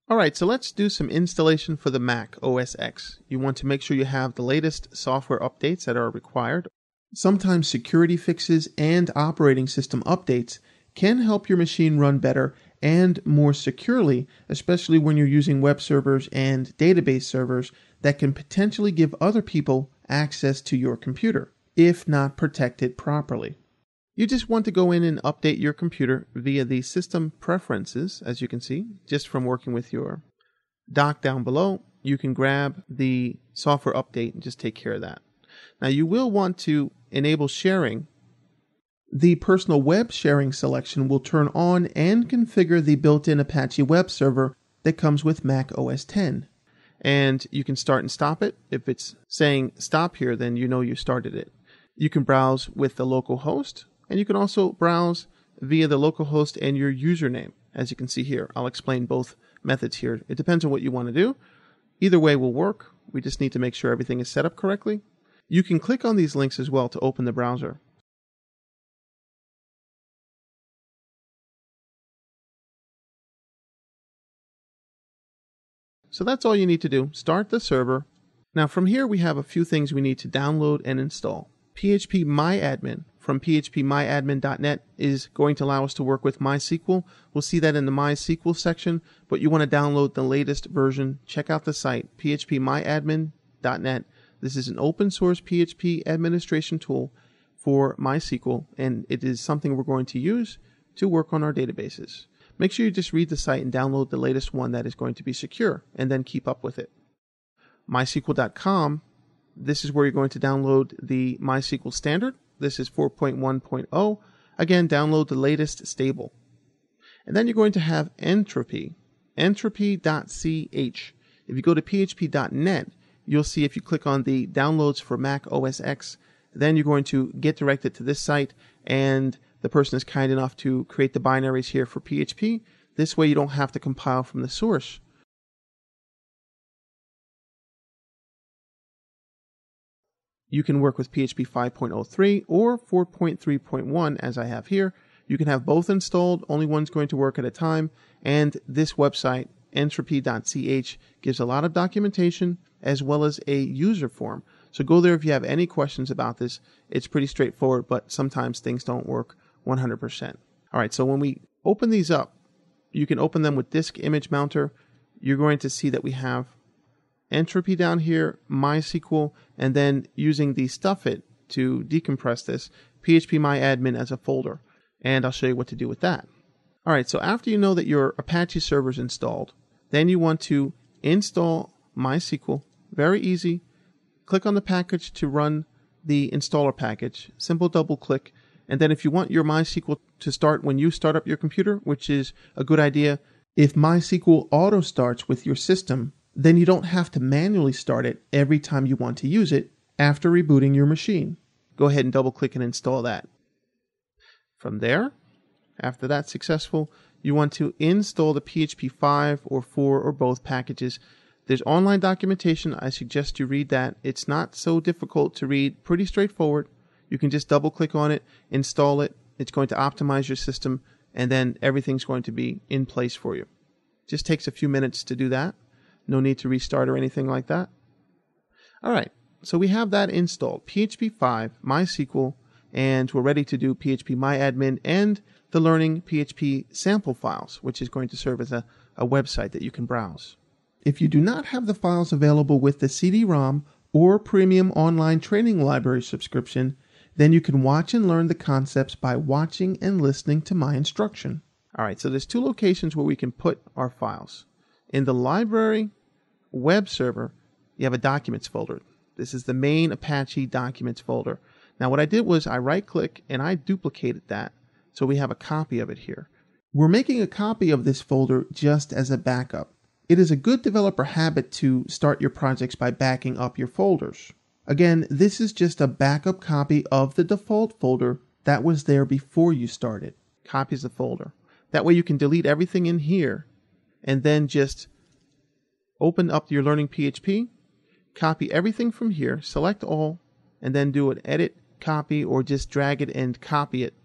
Alright, so let's do some installation for the Mac OS X. You want to make sure you have the latest software updates that are required. Sometimes security fixes and operating system updates can help your machine run better and more securely, especially when you're using web servers and database servers that can potentially give other people access to your computer, if not protected properly. You just want to go in and update your computer via the system preferences, as you can see, just from working with your dock down below. You can grab the software update and just take care of that. Now you will want to enable sharing. The personal web sharing selection will turn on and configure the built-in Apache web server that comes with Mac OS X. And you can start and stop it. If it's saying stop here, then you know you started it. You can browse with the local host. And you can also browse via the local host and your username, as you can see here. I'll explain both methods here. It depends on what you want to do. Either way will work. We just need to make sure everything is set up correctly. You can click on these links as well to open the browser. So that's all you need to do. Start the server. Now from here we have a few things we need to download and install. phpMyAdmin from phpMyAdmin.net is going to allow us to work with MySQL. We'll see that in the MySQL section, but you want to download the latest version. Check out the site, phpMyAdmin.net. This is an open source PHP administration tool for MySQL, and it is something we're going to use to work on our databases. Make sure you just read the site and download the latest one that is going to be secure, and then keep up with it. MySQL.com, this is where you're going to download the MySQL standard. This is 4.1.0. Again, download the latest stable. And then you're going to have entropy, entropy.ch. If you go to php.net, you'll see if you click on the downloads for Mac OS X, then you're going to get directed to this site, and the person is kind enough to create the binaries here for PHP. This way you don't have to compile from the source. You can work with PHP 5.03 or 4.3.1 as I have here. You can have both installed, only one's going to work at a time, and this website, entropy.ch, gives a lot of documentation as well as a user form. So go there if you have any questions about this. It's pretty straightforward, but sometimes things don't work 100%. All right, so when we open these up, you can open them with Disk Image Mounter. You're going to see that we have entropy down here, MySQL, and then using the stuffit to decompress this, phpMyAdmin as a folder. And I'll show you what to do with that. All right, so after you know that your Apache server is installed, then you want to install MySQL. Very easy. Click on the package to run the installer package. Simple double click. And then if you want your MySQL to start when you start up your computer, which is a good idea, if MySQL auto starts with your system, then you don't have to manually start it every time you want to use it after rebooting your machine. Go ahead and double click and install that. From there, after that's successful, you want to install the PHP 5 or 4 or both packages. There's online documentation. I suggest you read that. It's not so difficult to read, pretty straightforward. You can just double click on it, install it. It's going to optimize your system, and then everything's going to be in place for you. Just takes a few minutes to do that. No need to restart or anything like that. All right, so we have that installed, PHP 5, MySQL, and we're ready to do phpMyAdmin and the learning PHP sample files, which is going to serve as a website that you can browse. If you do not have the files available with the CD-ROM or premium online training library subscription, then you can watch and learn the concepts by watching and listening to my instruction. All right, so there's two locations where we can put our files. In the library web server, you have a documents folder. This is the main Apache documents folder. Now what I did was I right-click and I duplicated that, so we have a copy of it here. We're making a copy of this folder just as a backup. It is a good developer habit to start your projects by backing up your folders. Again, this is just a backup copy of the default folder that was there before you started. Copies the folder. That way you can delete everything in here and then just open up your Learning PHP, copy everything from here, select all, and then do an edit, copy, or just drag it and copy it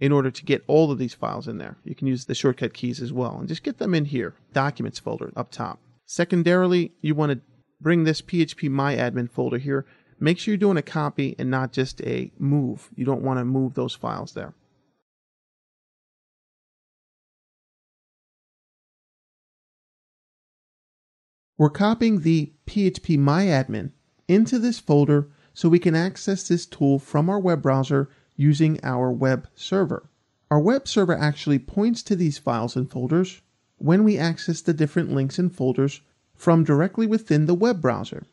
in order to get all of these files in there. You can use the shortcut keys as well and just get them in here, Documents folder up top. Secondarily, you want to bring this phpMyAdmin folder here. Make sure you're doing a copy and not just a move. You don't want to move those files there. We're copying the phpMyAdmin into this folder so we can access this tool from our web browser using our web server. Our web server actually points to these files and folders when we access the different links and folders from directly within the web browser.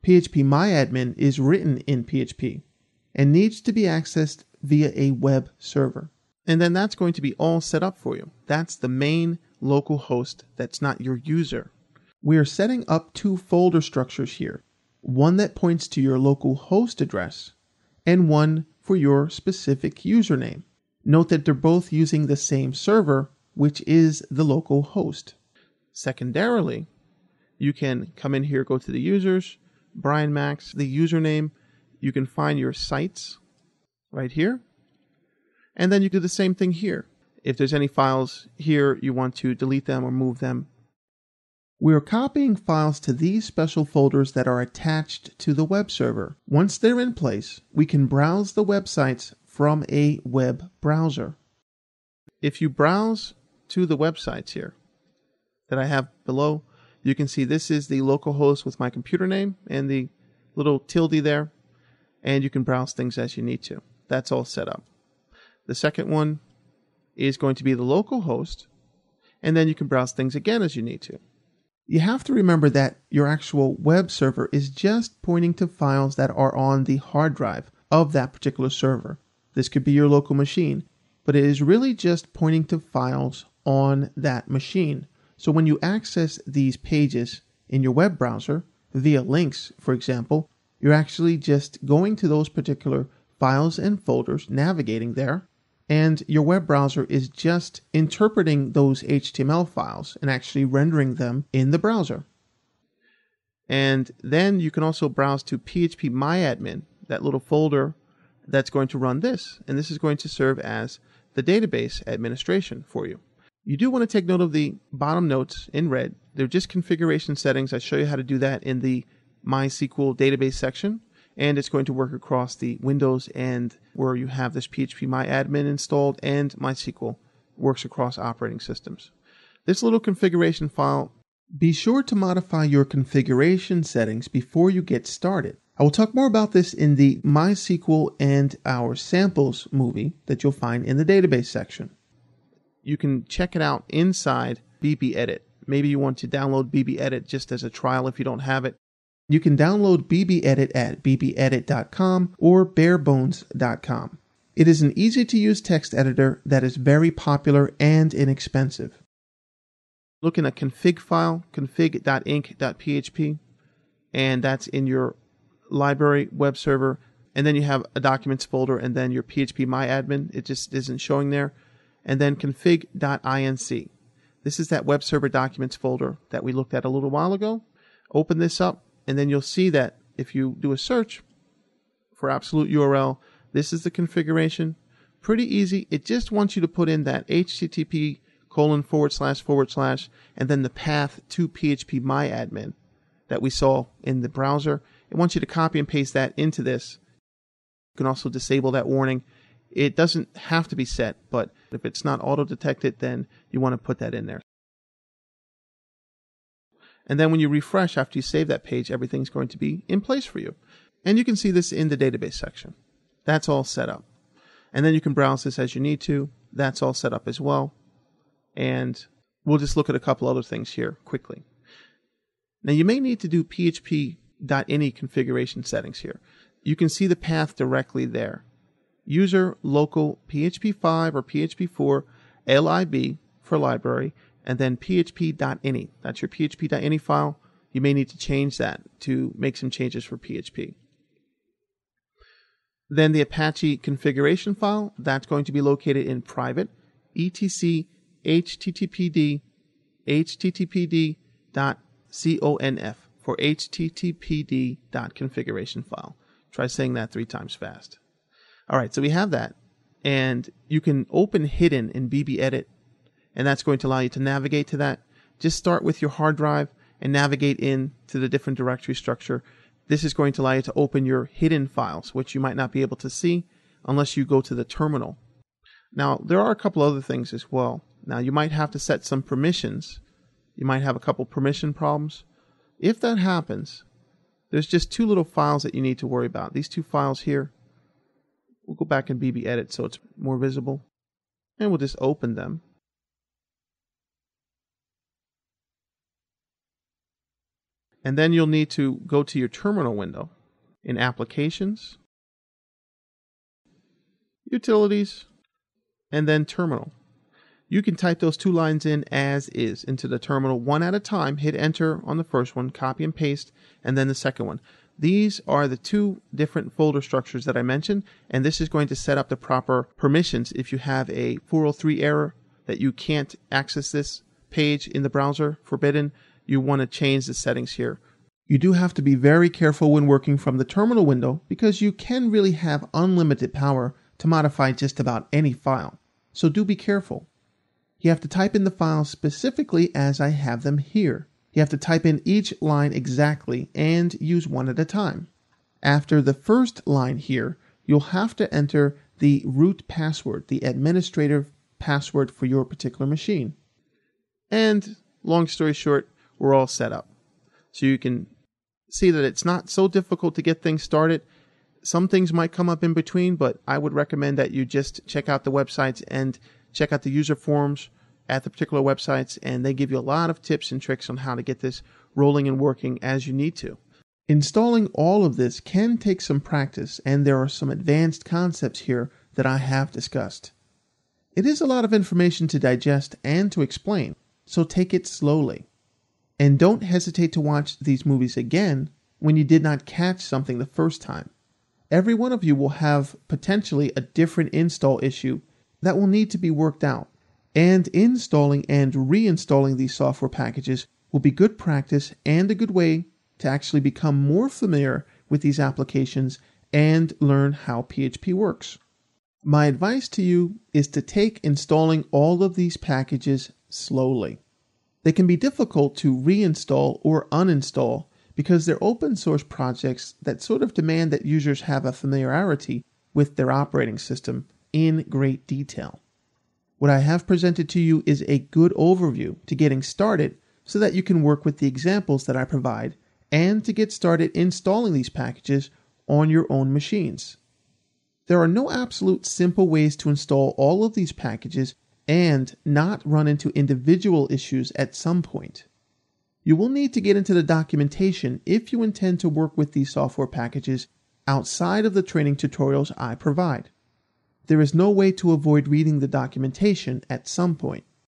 phpMyAdmin is written in PHP and needs to be accessed via a web server. And then that's going to be all set up for you. That's the main local host that's not your user. We are setting up two folder structures here, one that points to your local host address and one for your specific username. Note that they're both using the same server, which is the local host. Secondarily, you can come in here, go to the users, Brian Max, the username. You can find your sites right here. And then you do the same thing here. If there's any files here, you want to delete them or move them. We're copying files to these special folders that are attached to the web server. Once they're in place, we can browse the websites from a web browser. If you browse to the websites here that I have below, you can see this is the local host with my computer name and the little tilde there, and you can browse things as you need to. That's all set up. The second one is going to be the local host, and then you can browse things again as you need to. You have to remember that your actual web server is just pointing to files that are on the hard drive of that particular server. This could be your local machine, but it is really just pointing to files on that machine. So when you access these pages in your web browser via links, for example, you're actually just going to those particular files and folders, navigating there, and your web browser is just interpreting those HTML files and actually rendering them in the browser. And then you can also browse to phpMyAdmin, that little folder that's going to run this. And this is going to serve as the database administration for you. You do want to take note of the bottom notes in red. They're just configuration settings. I show you how to do that in the MySQL database section. And it's going to work across the Windows and where you have this phpMyAdmin installed, and MySQL works across operating systems. This little configuration file, be sure to modify your configuration settings before you get started. I will talk more about this in the MySQL and our samples movie that you'll find in the database section. You can check it out inside BBEdit. Maybe you want to download BBEdit just as a trial if you don't have it. You can download BBEdit at bbedit.com or barebones.com. It is an easy-to-use text editor that is very popular and inexpensive. Look in a config file, config.inc.php, and that's in your library web server. And then you have a documents folder and then your phpMyAdmin. It just isn't showing there. And then config.inc. This is that web server documents folder that we looked at a little while ago. Open this up. And then you'll see that if you do a search for absolute URL, this is the configuration. Pretty easy. It just wants you to put in that http:// and then the path to phpMyAdmin that we saw in the browser. It wants you to copy and paste that into this. You can also disable that warning. It doesn't have to be set, but if it's not auto-detected, then you want to put that in there. And then when you refresh after you save that page, everything's going to be in place for you. And you can see this in the database section. That's all set up. And then you can browse this as you need to. That's all set up as well. And we'll just look at a couple other things here quickly. Now you may need to do php.ini configuration settings here. You can see the path directly there. User local PHP5 or PHP4 lib for library, and then php.ini. That's your php.ini file. You may need to change that to make some changes for PHP. Then the Apache configuration file, that's going to be located in private, etc httpd httpd.conf for httpd.configuration file. Try saying that 3 times fast. All right, so we have that. and you can open Hidden in BB Edit, and that's going to allow you to navigate to that. Just start with your hard drive and navigate in to the different directory structure. This is going to allow you to open your hidden files, which you might not be able to see unless you go to the terminal. Now, there are a couple other things as well. Now, you might have to set some permissions. You might have a couple permission problems. If that happens, there's just two little files that you need to worry about. These two files here. We'll go back in BB Edit so it's more visible. And we'll just open them. And then you'll need to go to your terminal window in Applications, Utilities, and then Terminal. You can type those two lines in as is into the terminal one at a time. Hit Enter on the first one, copy and paste, and then the second one. These are the two different folder structures that I mentioned, and this is going to set up the proper permissions if you have a 403 error that you can't access this page in the browser, forbidden. You want to change the settings here. You do have to be very careful when working from the terminal window because you can really have unlimited power to modify just about any file. So do be careful. You have to type in the files specifically as I have them here. You have to type in each line exactly and use one at a time. After the first line here, you'll have to enter the root password, the administrative password for your particular machine. And long story short, we're all set up. So you can see that it's not so difficult to get things started. Some things might come up in between, but I would recommend that you just check out the websites and check out the user forums at the particular websites, and they give you a lot of tips and tricks on how to get this rolling and working as you need to. Installing all of this can take some practice, and there are some advanced concepts here that I have discussed. It is a lot of information to digest and to explain, so take it slowly. And don't hesitate to watch these movies again when you did not catch something the first time. Every one of you will have potentially a different install issue that will need to be worked out. And installing and reinstalling these software packages will be good practice and a good way to actually become more familiar with these applications and learn how PHP works. My advice to you is to take installing all of these packages slowly. They can be difficult to reinstall or uninstall because they're open source projects that sort of demand that users have a familiarity with their operating system in great detail. What I have presented to you is a good overview to getting started so that you can work with the examples that I provide and to get started installing these packages on your own machines. There are no absolute simple ways to install all of these packages and not run into individual issues at some point. You will need to get into the documentation if you intend to work with these software packages outside of the training tutorials I provide. There is no way to avoid reading the documentation at some point.